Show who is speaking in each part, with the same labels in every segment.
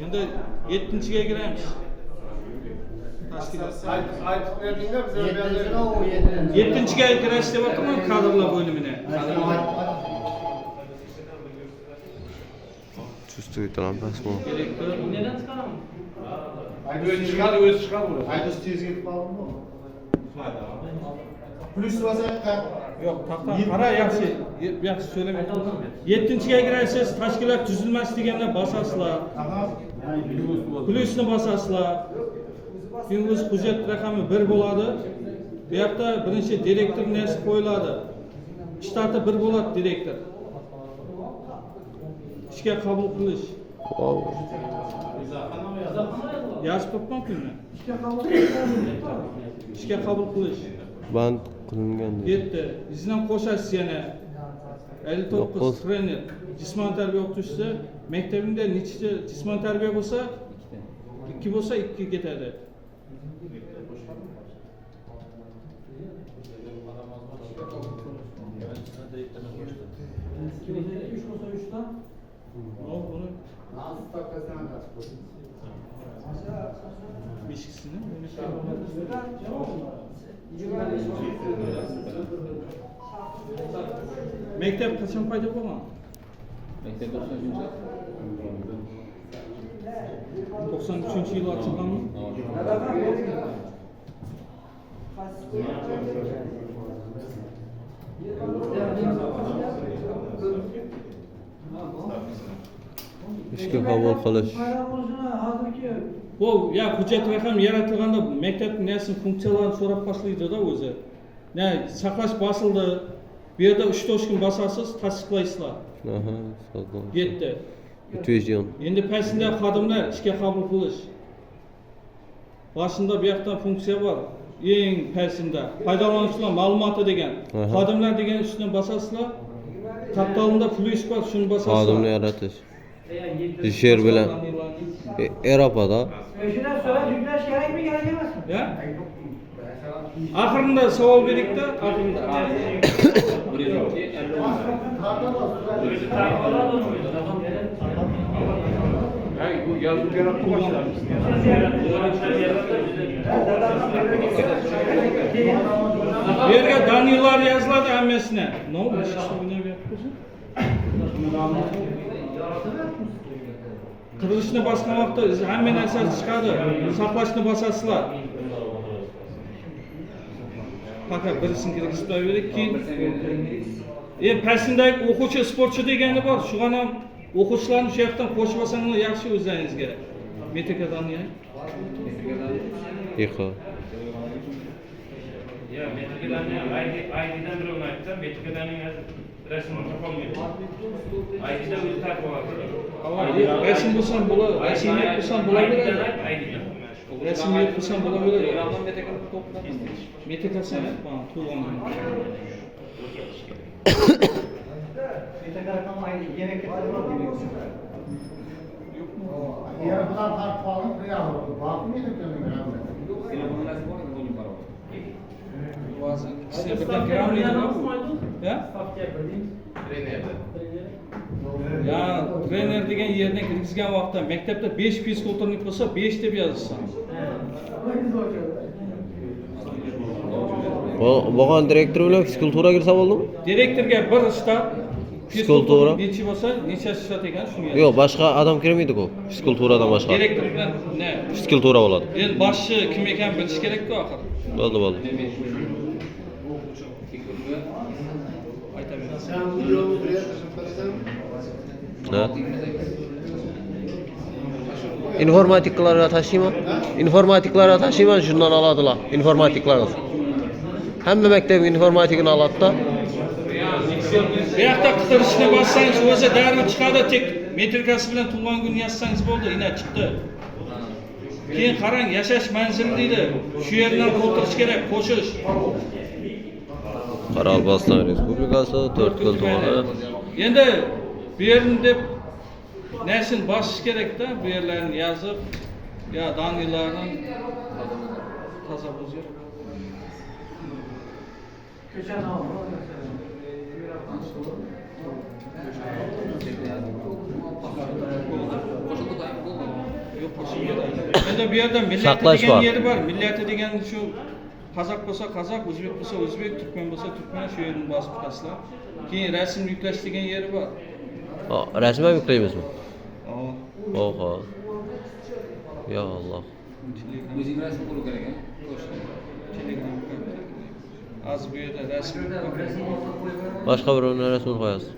Speaker 1: Endi 7-ga giramiz. Tashkilot.
Speaker 2: Aytib berdinglar biz
Speaker 1: 7-ga kirish deyapman kadrlar bo'limine.
Speaker 3: Чувствует лампас mı?
Speaker 1: Direktor.
Speaker 4: Neden çıkaramam?
Speaker 2: Öz çıkar burası.
Speaker 5: Aydos tezga yetib qoldimmi? Plus vaziyat
Speaker 1: Yok, qara yaxshi söyleme. 7-ga kirasiz, tashkilot tuzilmas deganda bosasizlar. Plusni bosasizlar. Keyin o'z hujjat raqami 1 bo'ladi. Bu yoqda birinchi direktor nasi qo'yiladi. Shtati 1 bo'ladi direktor. İşga qabul qilish. Yazib topmoqmi? İşga qabul qilish.
Speaker 3: Band qilingan.
Speaker 1: 7. Bizdan qo'shasiz yana 59 trener, jismoniy tarbiya o'qituvchisi. Maktabingda nechta jismoniy tarbiya bo'lsa, 2 bo'lsa 2 ketadi. Beşikisini Mektep kaçan payda bo'lgan?
Speaker 4: Mektep
Speaker 1: 93-yil ochilganmi?
Speaker 3: İşga qabul qilish.
Speaker 1: Bu ya hujjat raqam yaratilganda maktabning nasini funksiyalarini so'rab boshlaydi-da o'zi. Ne saqlash bosildi. Bu yerda 3-4 kun bosasiz, tasdiqlaysizlar.
Speaker 3: Aha, sağlam.
Speaker 1: 7.
Speaker 3: Ütüjyon.
Speaker 1: Endi pastda xodimlar ishga qabul qilish. Boshida bu yoqda funksiya bor. Eng pastda foydalanuvchilar ma'lumoti degan. Xodimlar degan ustidan bosasizlar. Kapitalında plus bor, shuni bosasizlar.
Speaker 3: Xodimni yaratish. She'r bilan Evropada.
Speaker 6: Shundan so'ra yuklash kerakmi, kerak emasmi?
Speaker 1: Ya? Ahırında savol berdik-da, ahırında.
Speaker 2: Bu yazıp yaratma başlar.
Speaker 1: Bu yerga Daniyalar yazıladi hammesine. Ne oldu? Qurulishni bosgan vaqtda hamma narsasi chiqadi. Saqlashni bosasizlar. Fakat birisini kirgizib qo'yaylik, keyin pastindagi o'quvchi, sportchi degani bor. Shugan ham o'quvchilarni shu yoqdan qo'shib olsanglar yaxshi o'zlaringizga. Metrikadan ya.
Speaker 3: Yıqa.
Speaker 7: Ya metrikadan ID'dan bir o'rnatdi, metrikadan rasmini topolmaydi. ID'da o'zi topib oladi.
Speaker 1: Rasm bo'lsam bo'ladi, rasm yo'q bo'lsam bo'laveradi.
Speaker 7: ID'dan.
Speaker 1: Rasm yo'q bo'lsam bo'laveradi. Metrikasi bana to'lg'an.
Speaker 5: Yer bilan farq qolib, real bormi ekan?
Speaker 1: İkisine birden kiramlıydı bu. Ya? Ya trener degan yerine kirgizgan vaqtda maktabda 5 fizkulturnik bo'lsa 5 deb yozsan.
Speaker 3: Bo'lgan direktor bilan fizkultura kirsa bo'ldimi?
Speaker 1: Direktorga bir shtat
Speaker 3: Fizkultura.
Speaker 1: necha bo'lsa, necha shtat ekan shuni yoz.
Speaker 3: Yo'q, boshqa adam kirmaydi-ku. Fizkulturadan boshqa.
Speaker 1: Direktor bilan ne?
Speaker 3: Fizkultura bo'ladi.
Speaker 1: Endi boshchi kim ekan bilish kerak-ku axir.
Speaker 3: Bo'ldi.
Speaker 1: Aytaman.
Speaker 5: Sen bu yo'lni bilyapsan,
Speaker 3: Ha? İnformatiklarga taşıyman. İnformatiklarga taşıyman şundan aladılar. İnformatiklarga. Hamma maktabning informatikini aladida.
Speaker 1: Bu yoqda qidirishni bossangiz o'zi darrov chiqadi, tek metrikasi bilan tug'ilgan kun yozsangiz bo'ldi, ina chiqdi. Keyin qarang, yashash manzili deydi. Shu yerdan qo'ldirish kerak, qo'shish.
Speaker 3: Qoraqalpog'iston Respublikasi 4 yil tumani.
Speaker 1: Endi bu yerni deb nashin bosish kerak-da, bu yerlarni yozib, yo Daniyalarning toza bo'ziyor. de bir yerden milleti
Speaker 3: Saklaş
Speaker 1: degen
Speaker 3: var.
Speaker 1: yeri var. Milleti degen şu Kazak bolsa Kazak, Özbek bolsa Özbek, Türkmen bolsa Türkmen şu yerini basıp kaslar. Keyin resim yükleş degen yeri var.
Speaker 3: Resmen yükleymizmi?
Speaker 1: Aa,
Speaker 3: Oha. Ya Allah.
Speaker 4: O'zing rasm qo'yish kerak a.
Speaker 1: Telegram az bu yerda resim
Speaker 3: Başka birovning resmini qo'yasiz.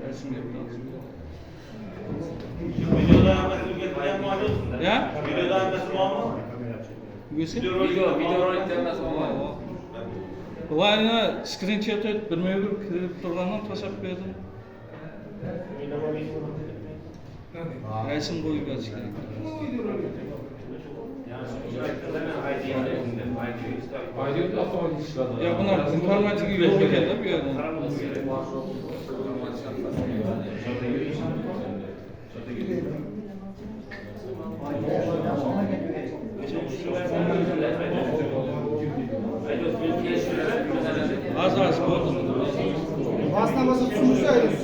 Speaker 1: resim yapıyoruz.
Speaker 7: Videoda
Speaker 1: Ya?
Speaker 7: Videoda nasıl
Speaker 1: Güzel.
Speaker 4: Video roliklardan sonra.
Speaker 1: Ularni screenshot et, birma-bir kirib turgandan tashlab berdim. Resim qo'yib yozish kerak.
Speaker 2: Aydın da falan işladı.
Speaker 1: Ya bular informatika yo'q ekan-da bu yerda. Az bo'ldi.
Speaker 5: Başlaması tutuyoruz.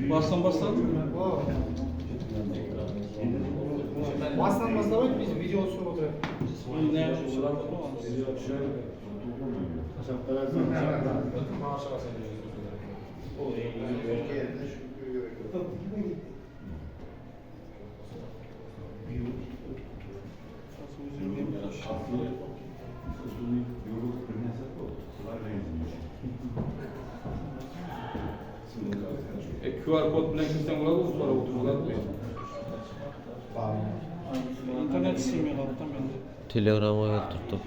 Speaker 1: Bastan başladı.
Speaker 5: Başlanmasa da biz video olsun oturalım.
Speaker 1: Ne?
Speaker 2: QR kod bilen kimsen burada mı sonra otururlar mı?
Speaker 1: İnternet istemiyor alttan bende.
Speaker 3: Telegram'a yolturtdim.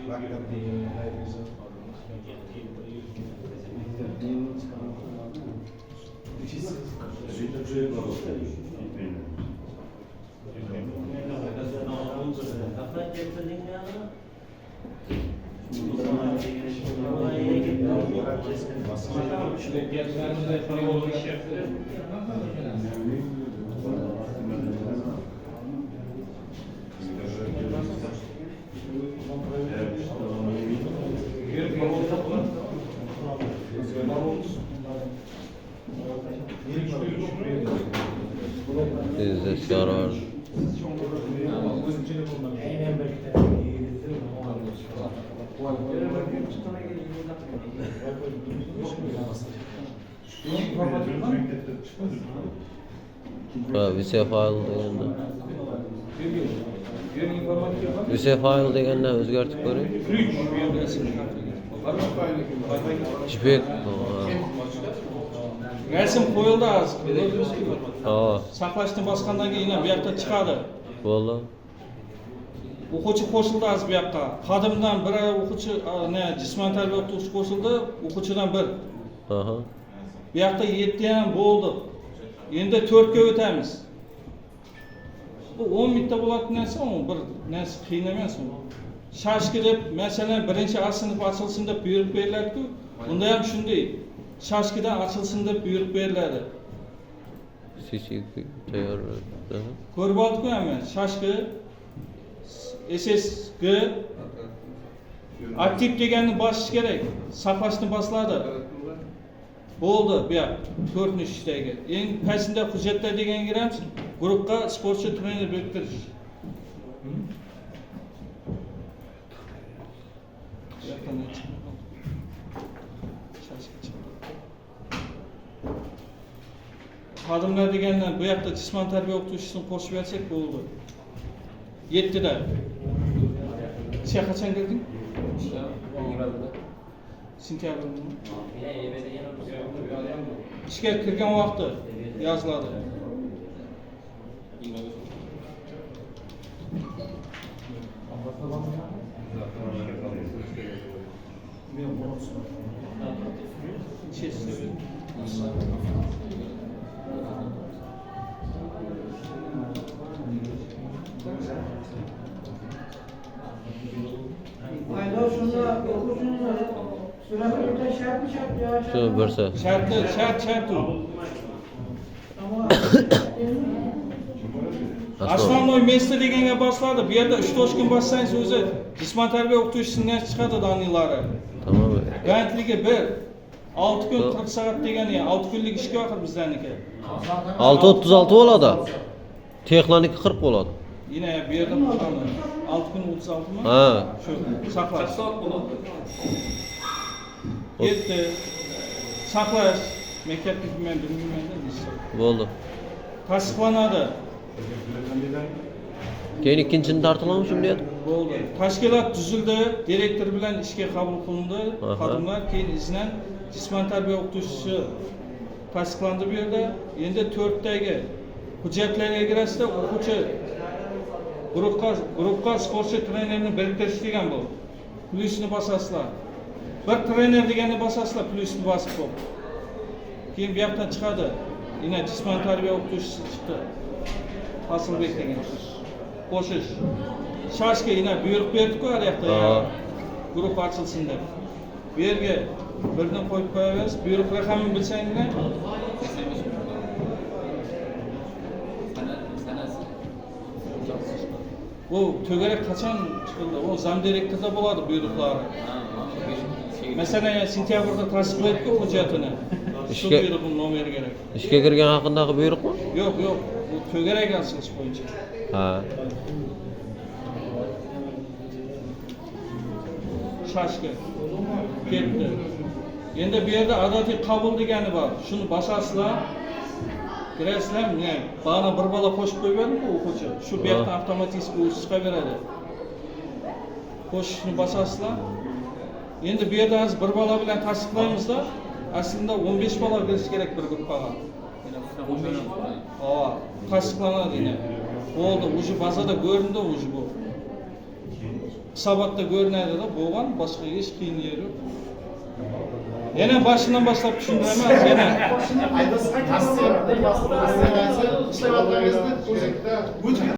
Speaker 3: Bizde yarar. Vise file degende. Vise file degende o'zgartib ko'ring. JPEG.
Speaker 1: Resim qo'yildi az.
Speaker 3: Ha,
Speaker 1: Saqlashni bosgandan keyin bu yoqda chiqadi.
Speaker 3: bo'ldi.
Speaker 1: O'quvchi qo'shildi az bu yoqqa. Xodimdan biri o'quvchi, ne, jismoniy tarbiya o'qituvchi qo'shildi, o'quvchidan bir.
Speaker 3: Aha.
Speaker 1: Bu yoqda 7 ham bo'ldi. Endi 4 ga o'tamiz. Bu 10 minutda bo'ladigan narsa, u bir narsa qiyin emas u. Shashki deb, masalan, birinchi A sinf ochilsin deb buyruq beriladi-ku, bunda ham shunday. Shashkidan ochilsin deb buyruq beriladi.
Speaker 3: CC tayyor.
Speaker 1: Ko'rib oldik-ku hamma. Shashki SSG aktiv deganni bosish kerak. Saqlashni bosiladi. Bo'ldi, bu yoq 4-dagi. Eng pastda hujjatlar degan giramiz. Guruhga sportchi trener beriktirish. Xodimlar degandan bu yoqda jismoniy tarbiya o'qituvchisini qo'shib bersak bo'ldi. 7da. Ishga qachon kirding? Sentyabrda. Ishga kirgan vaqti yoziladi.
Speaker 6: Ayda şunda okusunuz sürekli şart mı şart ya?
Speaker 3: Şunu birse.
Speaker 1: Şart u.
Speaker 6: Ama
Speaker 1: Основной место deganga boshladi. Bu yerda 3-4 kun bossangiz o'zi jismoniy tarbiya o'qituvchisining chiqadi danilari.
Speaker 3: Tamam.
Speaker 1: Bandligi 1 6 kun 40 soat degani 6 kunlik ishga vaqt bizlarniki.
Speaker 3: 6:36 bo'ladi. Texlaniki 40 bo'ladi.
Speaker 1: Yine bir yerde kur'anı. 6 gün 36 mı?
Speaker 3: Ha.
Speaker 1: Şu saklaş.
Speaker 4: Soat bo'ladi.
Speaker 1: Yetti. Saklaş. Mektepteki ben bilmiyorum de neyse.
Speaker 3: Bo'ldi.
Speaker 1: Tasdiqlanadi.
Speaker 3: Keyin ikkinchini tartilamı şimdi edi.
Speaker 1: Oldu. Tashkilot tuzildi, direktor bilan ishga qabul qilindi.
Speaker 3: Aha.
Speaker 1: Xodimlar keyin izidan jismoniy tarbiya o'qituvchisi tasdiqlandi bu yerda. Endi 4dagi hujjatlarga kirasida o'quvchi guruhga sportchi trenerni biriktish degan bu. Plusni bosasizlar. Bir trener deganni bosasizlar, plusni bosib qo'yib. Keyin bu yoqdan chiqadi. Yine jismoniy tarbiya o'qituvchisi chiqdi. Faslbek degan. Qo'shish. Shashga yine buyruq berdi-ku har yoqda.
Speaker 3: Ha.
Speaker 1: Guruh ochilsin deb. Bu yerga birni qo'yib qo'yamiz. Buyruq raqamini bilsanglar, bu to'garak qachon chiqildi? O zam direktorda bo'ladi buyruqlari. Masalan, sentyabrda tasdiqlaydi-ku hujjatini. Shu
Speaker 3: İşke-
Speaker 1: buyruqning nomeri kerak.
Speaker 3: Ishga kirgan haqidagi buyruqmi?
Speaker 1: Yo'q, bu to'garak asilish bo'yicha.
Speaker 3: Ha.
Speaker 1: Shashga ketdi. Endi bu yerda adadiy qabul degani bor. Shuni bosasizlar. Kirasizlar, men bana bir bola qo'shib qo'yganku o'quvchi. Shu bu yoqdan avtomatik o'zi chiqaveradi. Qo'shishni bosasizlar. Endi bu yerda biz bir bola bilan tasdiqlaymizda, aslında 15 bola kirish kerak bir guruhga. Ha, tasdiqlanadi yine. Oldu, ucu bazada göründü ucu bu. Hisobatda görünadi da bo'lgan, boshqa hech qiyin yeri yo'q. Yana başından başlap tushundiraman, yana
Speaker 5: Aydın, tasdik, tasdik, tasdik, tasdik, tasdik, tasdik, tasdik, tasdik, tasdik,